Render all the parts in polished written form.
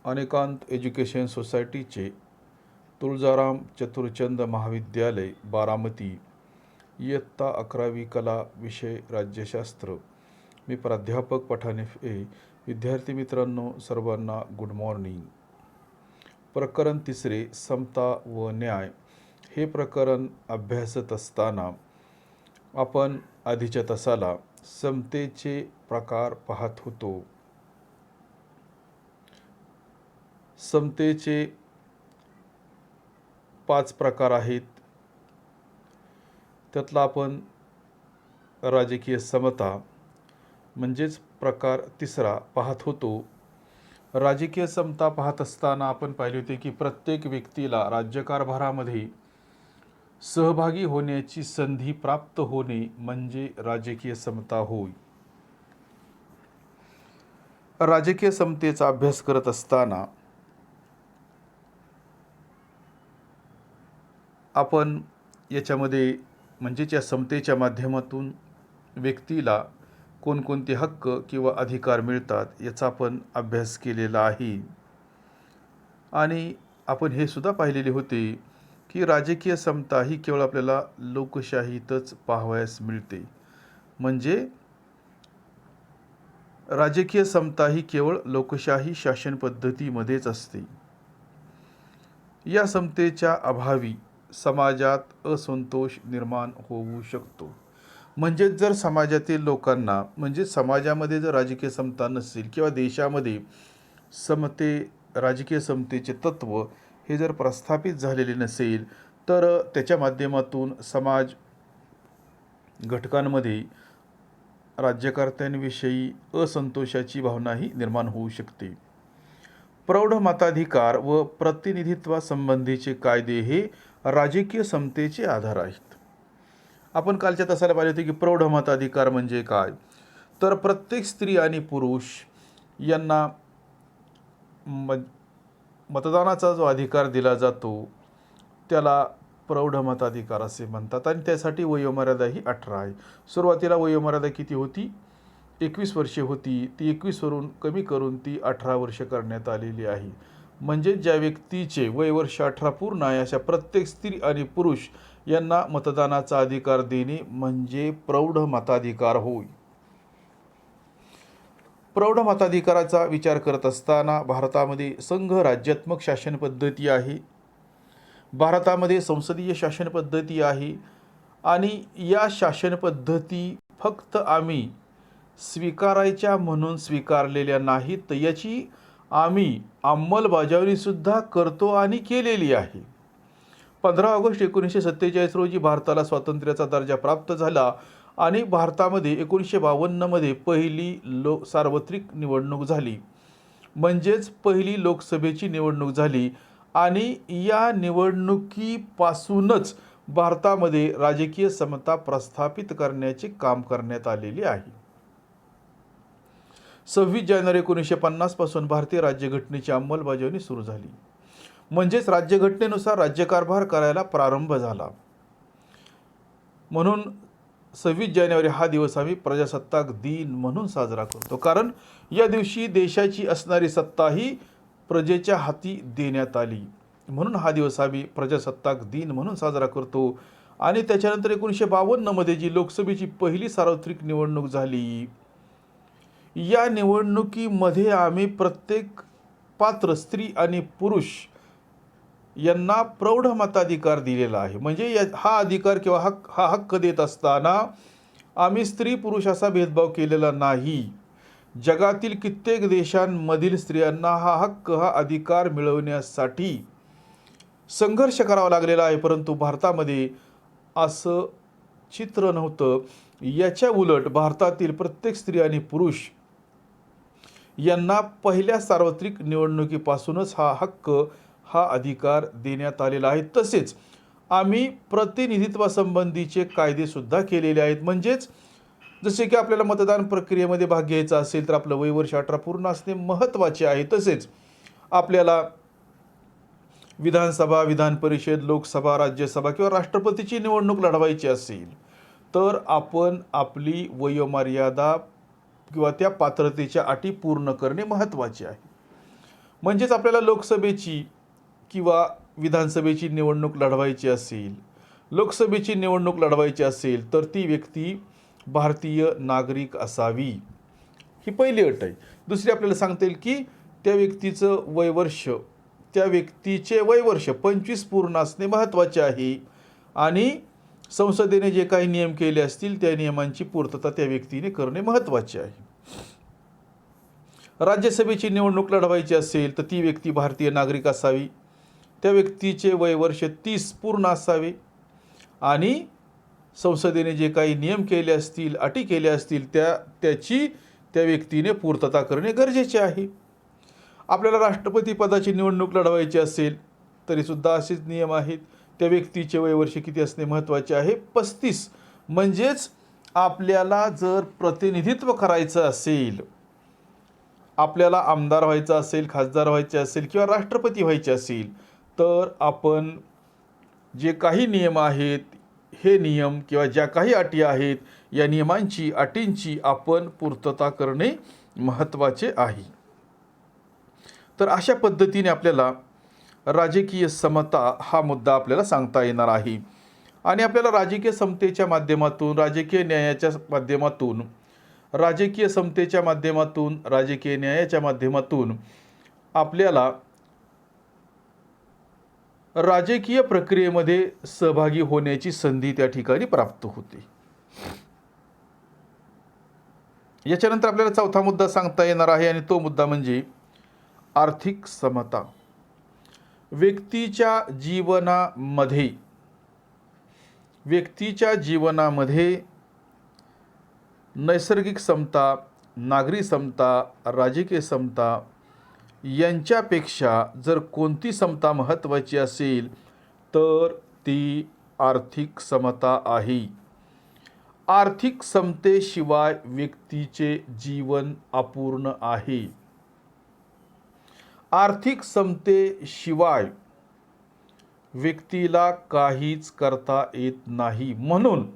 अनेकांत education सोसायटीचे तुळजाराम चतुरचंद महाविद्यालय बारामती इयत्ता 11वी कला विषय राज्यशास्त्र. मी प्राध्यापक पठाण FA. विद्यार्थी मित्रांनो सर्वांना गुड मॉर्निंग. प्रकरण 3 समता व न्याय हे प्रकरण अभ्यासत असताना आपण आधीच्या तासाला समतेचे प्रकार पाहत होतो. समतेचे 5 प्रकार आहेत. त्यातला आपण राजकीय समता म्हणजेच प्रकार 3 पाहत होतो. राजकीय समता पाहत असताना आपण पाहिले होते की प्रत्येक व्यक्तीला राज्यकारभारामध्ये सहभागी होण्याची संधी प्राप्त होणे म्हणजे राजकीय समता होय. राजकीय समतेचा अभ्यास करत असताना आपण याच्यामध्ये म्हणजेच या समतेच्या माध्यमातून व्यक्तीला कोणकोणते हक्क किंवा अधिकार मिळतात याचा आपण अभ्यास केलेला आहे. आणि आपण हे सुद्धा पाहिलेले होते की राजकीय समता ही केवळ आपल्याला लोकशाहीतच पाहावयास मिळते. म्हणजे राजकीय समता ही केवळ लोकशाही शासन पद्धतीमध्येच असते. या समतेच्या अभावी समाजात असंतोष निर्माण होऊ शकतो. म्हणजे जर समाजातील लोकांना म्हणजे समाजामध्ये जर राजकीय समता नसेल किंवा देशामध्ये राजकीय समतेचे तत्व हे जर प्रस्थापित झालेले नसेल तर त्याच्या माध्यमातून समाज घटकांमध्ये राज्यकर्त्यांविषयी असंतोषाची भावनाही निर्माण होऊ शकते. प्रौढ मताधिकार व प्रतिनिधित्वासंबंधीचे कायदे हे राजकीय समतेचे आधार आहेत. आपण कालच्या तासाला पाहिले होते की प्रौढ मताधिकार म्हणजे काय, तर प्रत्येक स्त्री आणि पुरुष यांना मतदानाचा जो अधिकार दिला जातो त्याला प्रौढ मताधिकार असे म्हणतात. आणि त्यासाठी वयोमर्यादा ही 18 आहे. सुरुवातीला वयोमर्यादा किती होती? 21 वर्षे होती. ती 21 वरून कमी करून ती 18 वर्ष करण्यात आलेली आहे. म्हणजे ज्या व्यक्तीचे वय वर्ष 18 पूर्ण आहे अशा प्रत्येक स्त्री आणि पुरुष यांना मतदानाचा अधिकार देणे म्हणजे प्रौढ मताधिकार होय. प्रौढ मताधिकाराचा विचार करत असताना भारतामध्ये संघ राज्यात्मक शासन पद्धती आहे, भारतामध्ये संसदीय शासन पद्धती आहे. आणि या शासन पद्धती फक्त आम्ही स्वीकारायच्या म्हणून स्वीकारलेल्या नाहीत, तर याची आम्ही अंमलबजावणीसुद्धा करतो आणि केलेली आहे. 15 ऑगस्ट 1947 रोजी भारताला स्वातंत्र्याचा दर्जा प्राप्त झाला आणि भारतामध्ये 1952 पहिली सार्वत्रिक निवडणूक झाली. म्हणजेच पहिली लोकसभेची निवडणूक झाली आणि या निवडणुकीपासूनच भारतामध्ये राजकीय समता प्रस्थापित करण्याचे काम करण्यात आलेले आहे. 26 जानेवारी 1950 पासून भारतीय राज्यघटनेची अंमलबजावणी सुरू झाली. म्हणजेच राज्यघटनेनुसार राज्यकारभार करायला प्रारंभ झाला. म्हणून 26 जानेवारी हा दिवस आम्ही प्रजासत्ताक दिन म्हणून साजरा करतो. कारण या दिवशी देशाची असणारी सत्ता ही प्रजेच्या हाती देण्यात आली. म्हणून हा दिवस आम्ही प्रजासत्ताक दिन म्हणून साजरा करतो. आणि त्याच्यानंतर 1952 जी लोकसभेची पहिली सार्वत्रिक निवडणूक झाली, या निवडणुकीमध्ये आम्ही प्रत्येक पात्र स्त्री आणि पुरुष यांना प्रौढ मताधिकार दिलेला आहे. म्हणजे हा अधिकार किंवा हा हक्क देत असताना आम्ही स्त्री पुरुष असा भेदभाव केलेला नाही. जगातील कित्येक देशांमधील स्त्रियांना हा हक्क हा अधिकार मिळवण्यासाठी संघर्ष करावा लागलेला आहे, परंतु भारतामध्ये असं चित्र नव्हतं. याच्या उलट भारतातील प्रत्येक स्त्री आणि पुरुष यांना पहिल्या सार्वत्रिक निवडणुकीपासूनच हा हक्क हा अधिकार देण्यात आलेला आहे. तसेच आम्ही प्रतिनिधित्वासंबंधीचे कायदेसुद्धा केलेले आहेत. म्हणजेच जसे की आपल्याला मतदान प्रक्रियेमध्ये भाग घ्यायचा असेल तर आपलं वय वर्ष 18 पूर्ण असणे महत्त्वाचे आहे. तसेच आपल्याला विधानसभा, विधान परिषद, लोकसभा, राज्यसभा किंवा राष्ट्रपतीची निवडणूक लढवायची असेल तर आपण आपली वयोमर्यादा किंवा त्या पात्रतेच्या अटी पूर्ण करणे महत्त्वाचे आहे. म्हणजेच आपल्याला लोकसभेची किंवा विधानसभेची निवडणूक लढवायची असेल, लोकसभेची निवडणूक लढवायची असेल तर ती व्यक्ती भारतीय नागरिक असावी, ही पहिली अट आहे. दुसरी आपल्याला सांगता येईल की त्या व्यक्तीचे वयवर्ष 25 पूर्ण असणे महत्त्वाचे आहे आणि संसदेने जे काही नियम केले असतील त्या नियमांची पूर्तता त्या व्यक्तीने करणे महत्त्वाचे आहे. राज्यसभेची निवडणूक लढवायची असेल तर ती व्यक्ती भारतीय नागरिक असावी, त्या व्यक्तीचे वयवर्ष 30 पूर्ण असावे आणि संसदेने जे काही नियम केले असतील, अटी केल्या असतील त्याची त्या व्यक्तीने पूर्तता करणे गरजेचे आहे. आपल्याला राष्ट्रपती पदाची निवडणूक लढवायची असेल तरीसुद्धा असेच नियम आहेत. त्या व्यक्तीचे वयवर्ष किती असणे महत्त्वाचे आहे, 35. म्हणजेच आपल्याला जर प्रतिनिधित्व करायचं असेल, आपल्याला आमदार व्हायचं असेल, खासदार व्हायचे असेल किंवा राष्ट्रपती व्हायचे असेल तर आपण जे काही नियम आहेत, हे नियम किंवा ज्या काही अटी आहेत, या नियमांची अटींची आपण पूर्तता करणे महत्त्वाचे आहे. तर अशा पद्धतीने आपल्याला राजकीय समता हा मुद्दा आपल्याला सांगता येणार आहे आणि आपल्याला राजकीय समतेच्या माध्यमातून, राजकीय न्यायाच्या माध्यमातून, राजकीय समतेच्या माध्यमातून, राजकीय न्यायाच्या माध्यमातून आपल्याला राजकीय प्रक्रियेमध्ये सहभागी होण्याची संधी त्या ठिकाणी प्राप्त होते. याच्यानंतर आपल्याला चौथा मुद्दा सांगता येणार आहे आणि तो मुद्दा म्हणजे आर्थिक समता. व्यक्तीच्या जीवनामध्ये नैसर्गिक समता, नागरी समता, राजकीय समता यांच्यापेक्षा जर कोणती समता महत्त्वाची असेल तर ती आर्थिक समता आहे. आर्थिक समतेशिवाय व्यक्तीचे जीवन अपूर्ण आहे. आर्थिक समतेशिवाय व्यक्तीला काहीच करता येत नाही. म्हणून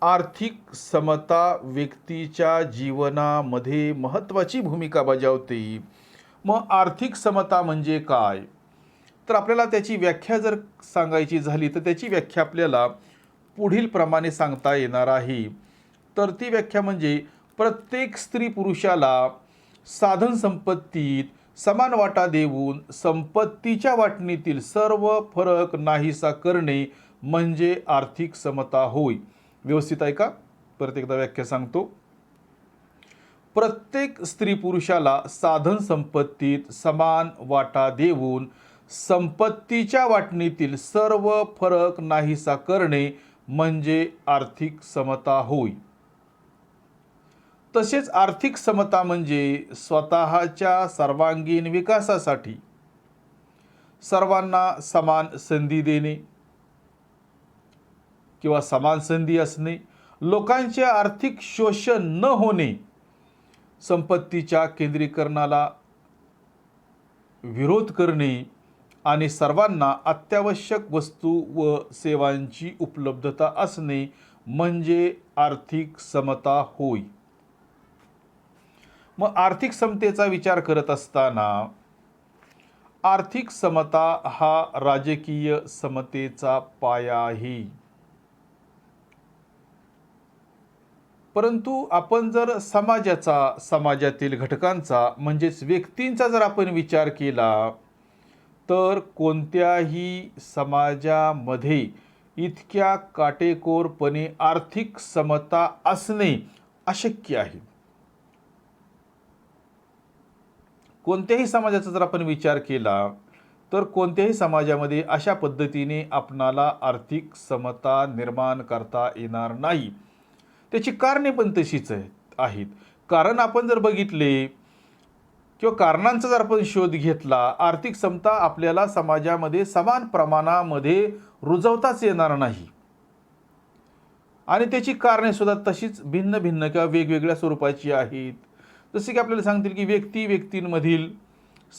आर्थिक समता व्यक्तीच्या जीवनामध्ये महत्त्वाची भूमिका बजावते. मग आर्थिक समता म्हणजे काय? तर आपल्याला त्याची व्याख्या जर सांगायची झाली तर त्याची व्याख्या आपल्याला पुढील प्रमाणे सांगता येणार आहे. तर ती व्याख्या म्हणजे प्रत्येक स्त्री पुरुषाला साधन संपत्तीत समान वाटा देऊन संपत्तीच्या वाटणीतील सर्व फरक नाहीसा करणे म्हणजे आर्थिक समता होय. व्यवस्थित ऐका, परत एकदा व्याख्या सांगतो. प्रत्येक स्त्री पुरुषाला साधन संपत्तीत समान वाटा देऊन संपत्तीच्या वाटणीतील सर्व फरक नाहीसा करणे म्हणजे आर्थिक समता होय. तसेच आर्थिक समता म्हणजे स्वतःच्या सर्वांगीण विकासासाठी सर्वांना समान संधी देणे किंवा समान संधी असणे, लोकांचे आर्थिक शोषण न होणे, संपत्तीच्या केंद्रीकरणाला विरोध करणे आणि सर्वांना अत्यावश्यक वस्तू व सेवांची उपलब्धता असणे म्हणजे आर्थिक समता होय. मग आर्थिक समतेचा विचार करत असताना आर्थिक समता हा राजकीय समतेचा पाया आहे. परंतु आपण जर समाजातील घटकांचा म्हणजेच व्यक्तींचा जर आपण विचार केला तर कोणत्याही समाजामध्ये इतक्या काटेकोरपणे आर्थिक समता असणे अशक्य आहे. कोणत्याही समाजाचा जर आपण विचार केला तर कोणत्याही समाजामध्ये अशा पद्धतीने आपणाला आर्थिक समता निर्माण करता येणार नाही. त्याची कारणे पण तशीच आहेत. कारण आपण जर बघितले किंवा कारणांचा जर आपण शोध घेतला, आर्थिक समता आपल्याला समाजामध्ये समान प्रमाणामध्ये रुजवताच येणार नाही आणि त्याची कारणे सुद्धा तशीच भिन्न भिन्न किंवा वेगवेगळ्या स्वरूपाची आहेत. जसे की आपल्याला सांगतील की व्यक्तींमधील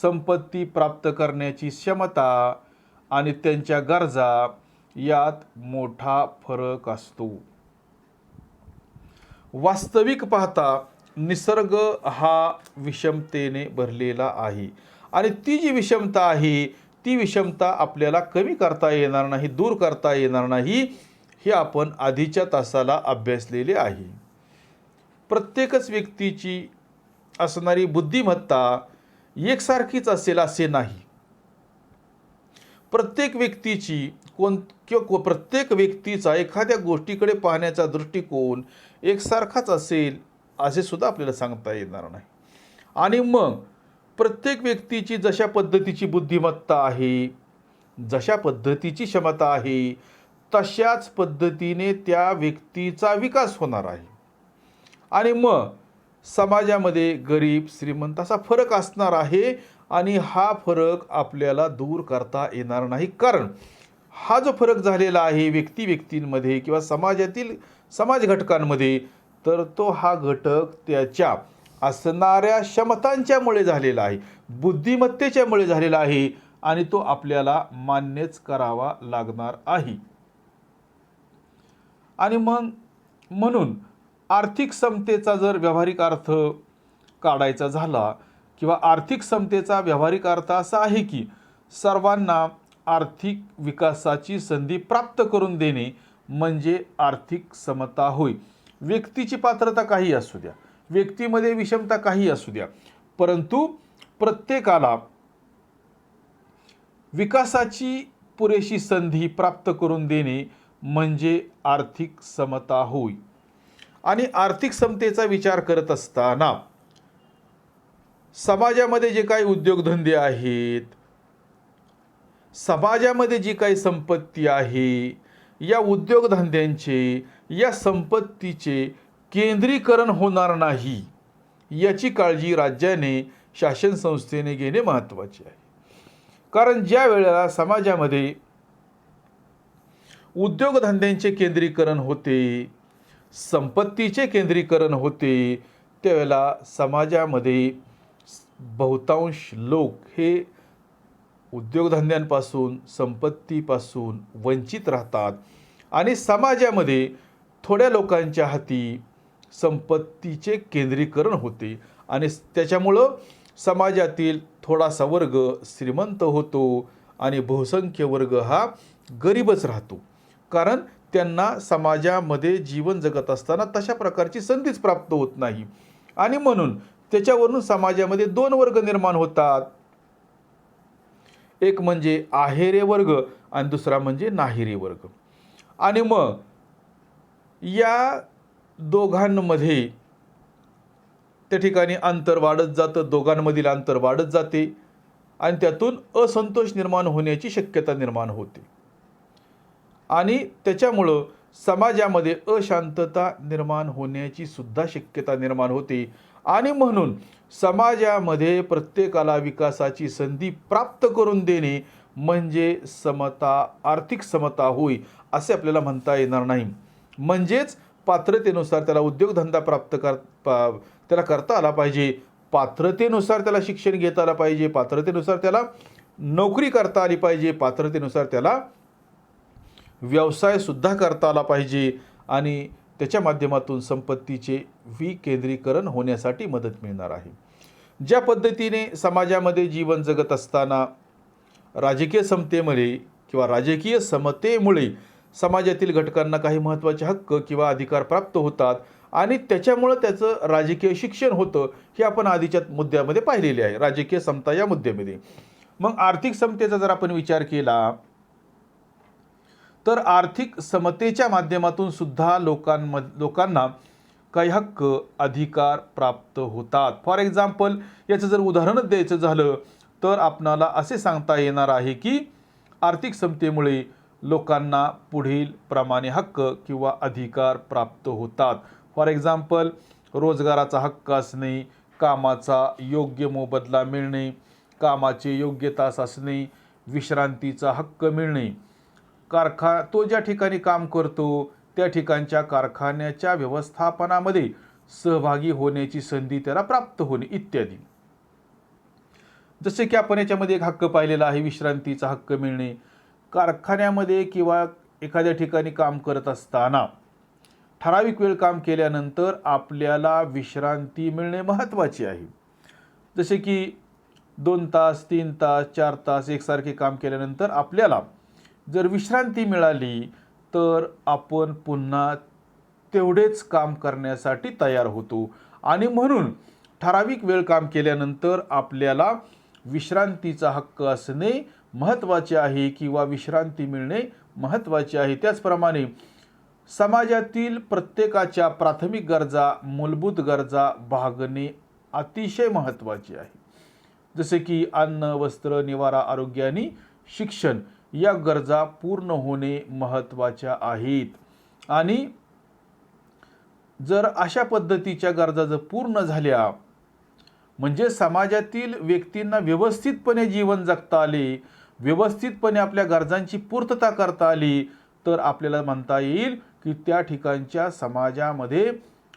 संपत्ती प्राप्त करण्याची क्षमता आणि त्यांच्या गरजा यात मोठा फरक असतो. वास्तविक पाहता निसर्ग हा विषमतेने भरलेला आहे. आणि ती जी विषमता आहे ती विषमता आपल्याला कमी करता येणार नाही, दूर करता येणार नाही, हे आपण आधीच्या तासाला अभ्यासलेले आहे. प्रत्येकच व्यक्तीची असणारी बुद्धिमत्ता एकसारखीच असेल असे नाही. प्रत्येक व्यक्तीची प्रत्येक व्यक्तीचा एखाद्या गोष्टीकडे पाहण्याचा दृष्टिकोन एकसारखाच असेल असे सुद्धा आपल्याला सांगता येणार नाही. आणि मग प्रत्येक व्यक्तीची जशा पद्धतीची बुद्धिमत्ता आहे, जशा पद्धतीची क्षमता आहे, तशाच पद्धतीने त्या व्यक्तीचा विकास होणार आहे. आणि मग समाजामध्ये गरीब श्रीमंत असा फरक असणार आहे आणि हा फरक आपल्याला दूर करता येणार नाही. कारण हा जो फरक झालेला आहे व्यक्तींमध्ये किंवा समाजातील समाज घटकांमध्ये, तर तो हा घटक त्याच्या असणाऱ्या क्षमतांच्यामुळे झालेला आहे, बुद्धिमत्तेच्यामुळे झालेला आहे आणि तो आपल्याला मान्यच करावा लागणार आहे. आणि मग म्हणून आर्थिक समतेचा जर व्यावहारिक अर्थ काढायचा झाला किंवा आर्थिक समतेचा व्यावहारिक अर्थ असा आहे की सर्वांना आर्थिक विकासाची संधी प्राप्त करून देणे म्हणजे आर्थिक समता होय. व्यक्तीची पात्रता काही असू द्या, व्यक्तीमध्ये विषमता काही असू द्या, परंतु प्रत्येकाला विकासाची पुरेशी संधी प्राप्त करून देणे म्हणजे आर्थिक समता होय. आणि आर्थिक समतेचा विचार करत असताना समाजामध्ये जे काही उद्योगधंदे आहेत, समाजामध्ये जी काही संपत्ती आहे, या उद्योगधंद्यांचे, या संपत्तीचे केंद्रीकरण होणार नाही याची काळजी राज्याने, शासन संस्थेने घेणे महत्त्वाचे आहे. कारण ज्या वेळेला समाजामध्ये उद्योगधंद्यांचे केंद्रीकरण होते, संपत्तीचे केंद्रीकरण होते, त्यावेळेला समाजामध्ये बहुतांश लोक हे उद्योगधंद्यांपासून, संपत्तीपासून वंचित राहतात आणि समाजामध्ये थोड्या लोकांच्या हाती संपत्तीचे केंद्रीकरण होते आणि त्याच्यामुळं समाजातील थोडासा वर्ग श्रीमंत होतो आणि बहुसंख्य वर्ग हा गरीबच राहतो. कारण त्यांना समाजामध्ये जीवन जगत असताना तशा प्रकारची संधीच प्राप्त होत नाही आणि म्हणून त्याच्यावरून समाजामध्ये दोन वर्ग निर्माण होतात. एक म्हणजे आहेरे वर्ग आणि दुसरा म्हणजे नाहिरे वर्ग. आणि मग या दोघांमध्ये त्या ठिकाणी अंतर वाढत जातं, दोघांमधील अंतर वाढत जाते आणि त्यातून असंतोष निर्माण होण्याची शक्यता निर्माण होते आणि त्याच्यामुळं समाजामध्ये अशांतता निर्माण होण्याची सुद्धा शक्यता निर्माण होते. आणि म्हणून समाजामध्ये प्रत्येकाला विकासाची संधी प्राप्त करून देणे म्हणजे समता, आर्थिक समता होय असे आपल्याला म्हणता येणार नाही. म्हणजेच पात्रतेनुसार त्याला उद्योगधंदा त्याला करता आला पाहिजे, पात्रतेनुसार त्याला शिक्षण घेता आलं पाहिजे, पात्रतेनुसार त्याला नोकरी करता आली पाहिजे, पात्रतेनुसार त्याला व्यवसायसुद्धा करता आला पाहिजे आणि त्याच्या माध्यमातून संपत्तीचे विकेंद्रीकरण होण्यासाठी मदत मिळणार आहे. ज्या पद्धतीने समाजामध्ये जीवन जगत असताना राजकीय समतेमुळे किंवा राजकीय समतेमुळे समाजातील घटकांना काही महत्त्वाचे हक्क किंवा अधिकार प्राप्त होतात आणि त्याच्यामुळं त्याचं राजकीय शिक्षण होतं, हे आपण आधीच्या मुद्द्यामध्ये पाहिलेले आहे, राजकीय समता या मुद्द्यामध्ये. मग आर्थिक समतेचा जर आपण विचार केला तर आर्थिक समतेच्या माध्यमातून सुद्धा लोकांना काही हक्क, अधिकार प्राप्त होतात. फॉर एक्झाम्पल याचं जर उदाहरणच द्यायचं झालं तर आपणाला असे सांगता येणार आहे की आर्थिक समतेमुळे लोकांना पुढील प्रमाणे हक्क किंवा अधिकार प्राप्त होतात. फॉर एक्झाम्पल रोजगाराचा हक्क असणे, कामाचा योग्य मोबदला मिळणे, कामाचे योग्य तास असणे, विश्रांतीचा हक्क मिळणे, तो ज्या ठिकाणी काम करतो त्या ठिकाणच्या कारखान्याच्या व्यवस्थापनामध्ये सहभागी होण्याची संधी त्याला प्राप्त होणे इत्यादी. जसे की आपण याच्यामध्ये एक हक्क पाहिलेला आहे, विश्रांतीचा हक्क मिळणे. कारखान्यामध्ये किंवा एखाद्या ठिकाणी काम करत असताना ठराविक वेळ काम केल्यानंतर आपल्याला विश्रांती मिळणे महत्त्वाचे आहे. जसे की 2 तास 3 तास 4 तास एकसारखे काम केल्यानंतर आपल्याला जर विश्रांती मिळाली तर आपण पुन्हा तेवढेच काम करण्यासाठी तयार होतो आणि म्हणून ठराविक वेळ काम केल्यानंतर आपल्याला विश्रांतीचा हक्क असणे महत्त्वाचे आहे किंवा विश्रांती मिळणे महत्त्वाचे आहे. त्याचप्रमाणे समाजातील प्रत्येकाच्या प्राथमिक गरजा मूलभूत गरजा भागणे अतिशय महत्त्वाचे आहे. जसे की अन्न वस्त्र निवारा आरोग्य आणि शिक्षण या गरजा पूर्ण होणे महत्त्वाच्या आहेत आणि जर अशा पद्धतीच्या गरजा जर पूर्ण झाल्या म्हणजे समाजातील व्यक्तींना व्यवस्थितपणे जीवन जगता आले, व्यवस्थितपणे आपल्या गरजांची पूर्तता करता आली तर आपल्याला म्हणता येईल की त्या ठिकाणच्या समाजामध्ये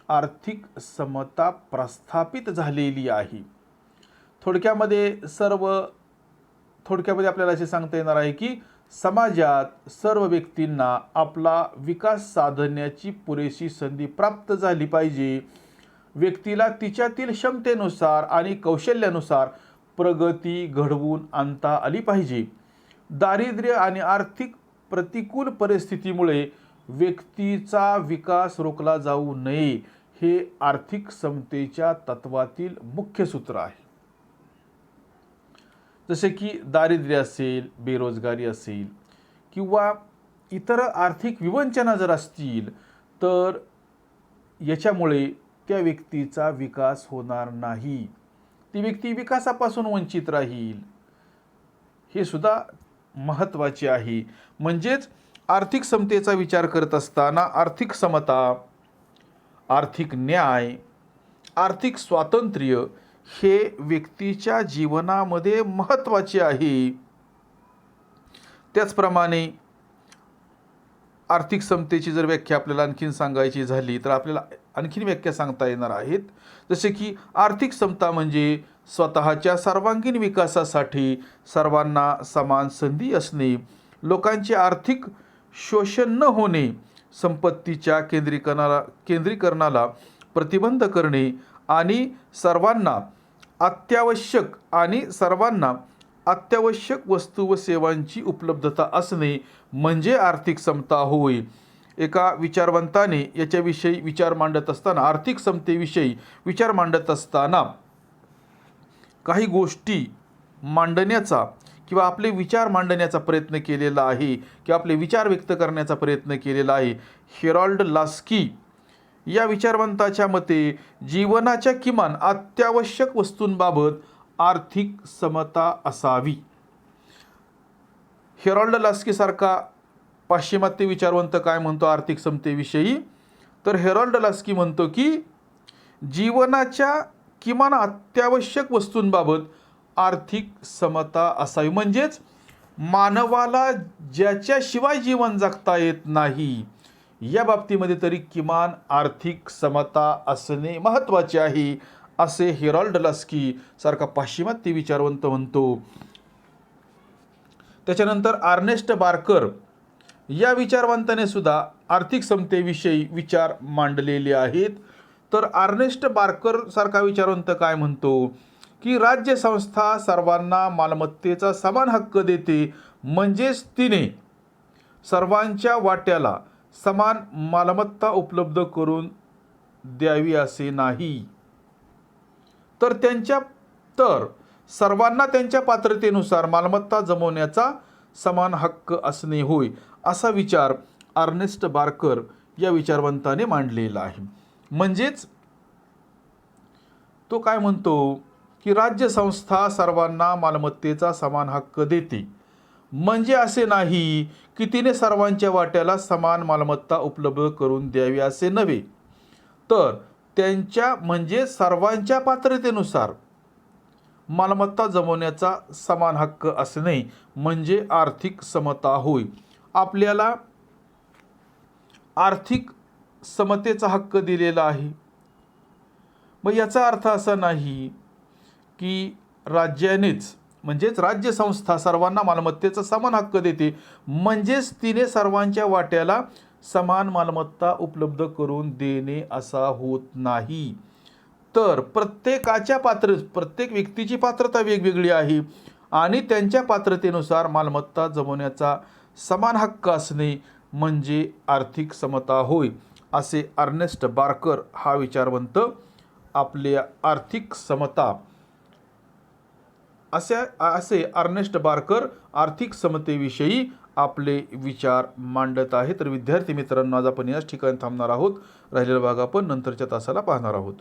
आर्थिक समता प्रस्थापित झालेली आहे. थोडक्यामध्ये आपल्याला असे सांगता येणार आहे की समाजात सर्व व्यक्तींना आपला विकास साधण्याची पुरेशी संधी प्राप्त झाली पाहिजे. व्यक्तीला तिच्यातील क्षमतेनुसार आणि कौशल्यानुसार प्रगती घडवून आणता आली पाहिजे. दारिद्र्य आणि आर्थिक प्रतिकूल परिस्थितीमुळे व्यक्तीचा विकास रोखला जाऊ नये हे आर्थिक समतेच्या तत्वातील मुख्य सूत्र आहे. जसे की दारिद्र्य असेल, बेरोजगारी असेल किंवा इतर आर्थिक विवंचना जर असतील तर याच्यामुळे त्या व्यक्तीचा विकास होणार नाही, ती व्यक्ती विकासापासून वंचित राहील. हे सुद्धा महत्त्वाचे आहे. म्हणजेच आर्थिक समतेचा विचार करत असताना आर्थिक समता, आर्थिक न्याय, आर्थिक स्वातंत्र्य हे व्यक्तीच्या जीवनामध्ये महत्त्वाचे आहे. त्याचप्रमाणे आर्थिक समतेची जर व्याख्या आपल्याला आणखीन सांगायची झाली तर आपल्याला आणखीन व्याख्या सांगता येणार आहेत. जसे की आर्थिक समता म्हणजे स्वतःच्या सर्वांगीण विकासासाठी सर्वांना समान संधी असणे, लोकांचे आर्थिक शोषण न होणे, संपत्तीच्या केंद्रीकरणाला प्रतिबंध करणे आणि सर्वांना अत्यावश्यक वस्तू व सेवांची उपलब्धता असणे म्हणजे आर्थिक समता होय. एका विचारवंताने याच्याविषयी विचार मांडत असताना, आर्थिक समतेविषयी विचार मांडत असताना काही गोष्टी मांडण्याचा किंवा आपले विचार मांडण्याचा प्रयत्न केलेला आहे किंवा आपले विचार व्यक्त करण्याचा प्रयत्न केलेला आहे. हेरॉल्ड लास्की या विचारवंताच्या मते जीवनाच्या किमान अत्यावश्यक वस्तूंबाबत आर्थिक समता असावी. हेरॉल्ड लास्की सारखा पाश्चिमात्य विचारवंत काय म्हणतो आर्थिक समतेविषयी, तर हेरॉल्ड लास्की म्हणतो की जीवनाच्या किमान अत्यावश्यक वस्तूंबाबत आर्थिक समता असावी. म्हणजेच मानवाला ज्याच्याशिवाय जीवन जगता येत नाही या बाबतीमध्ये तरी किमान आर्थिक समता असणे महत्त्वाचे आहे असे हेरॉल्ड लास्की सारखा पाश्चिमात्य विचारवंत म्हणतो. त्याच्यानंतर अर्नेस्ट बार्कर या विचारवंताने सुद्धा आर्थिक समतेविषयी विचार मांडलेले आहेत. तर अर्नेस्ट बार्कर सारखा विचारवंत काय म्हणतो की राज्यसंस्था सर्वांना मालमत्तेचा समान हक्क देते, म्हणजेच तिने सर्वांच्या वाट्याला समान मालमत्ता उपलब्ध करून द्यावी असे नाही, तर सर्वांना त्यांच्या पात्रतेनुसार मालमत्ता जमवण्याचा समान हक्क असणे होय, असा विचार अर्नेस्ट बार्कर या विचारवंताने मांडलेला आहे. म्हणजेच तो काय म्हणतो की राज्यसंस्था सर्वांना मालमत्तेचा समान हक्क देते, म्हणजे असे नाही की तिने सर्वांच्या वाट्याला समान मालमत्ता उपलब्ध करून द्यावी असे नव्हे, तर त्यांच्या म्हणजे सर्वांच्या पात्रतेनुसार मालमत्ता जमवण्याचा समान हक्क असणे म्हणजे आर्थिक समता होय. आपल्याला आर्थिक समतेचा हक्क दिलेला आहे. मग याचा अर्थ असा नाही की राज्यानेच म्हणजेच राज्यसंस्था सर्वांना मालमत्तेचा समान हक्क देते म्हणजेच तिने सर्वांच्या वाट्याला समान मालमत्ता उपलब्ध करून देणे असा होत नाही. तर प्रत्येक व्यक्तीची पात्रता वेगवेगळी आहे आणि त्यांच्या पात्रतेनुसार मालमत्ता जमवण्याचा समान हक्क असणे म्हणजे आर्थिक समता होय, असे अर्नेस्ट बार्कर हा विचारवंत आपल्या आर्थिक समता असे अर्नेस्ट बार्कर आर्थिक समतेविषयी आपले विचार मांडत आहे. तर विद्यार्थी मित्रांनो, आज आपण याच ठिकाणी थांबणार आहोत. राहिलेला भाग आपण नंतरच्या तासाला पाहणार आहोत.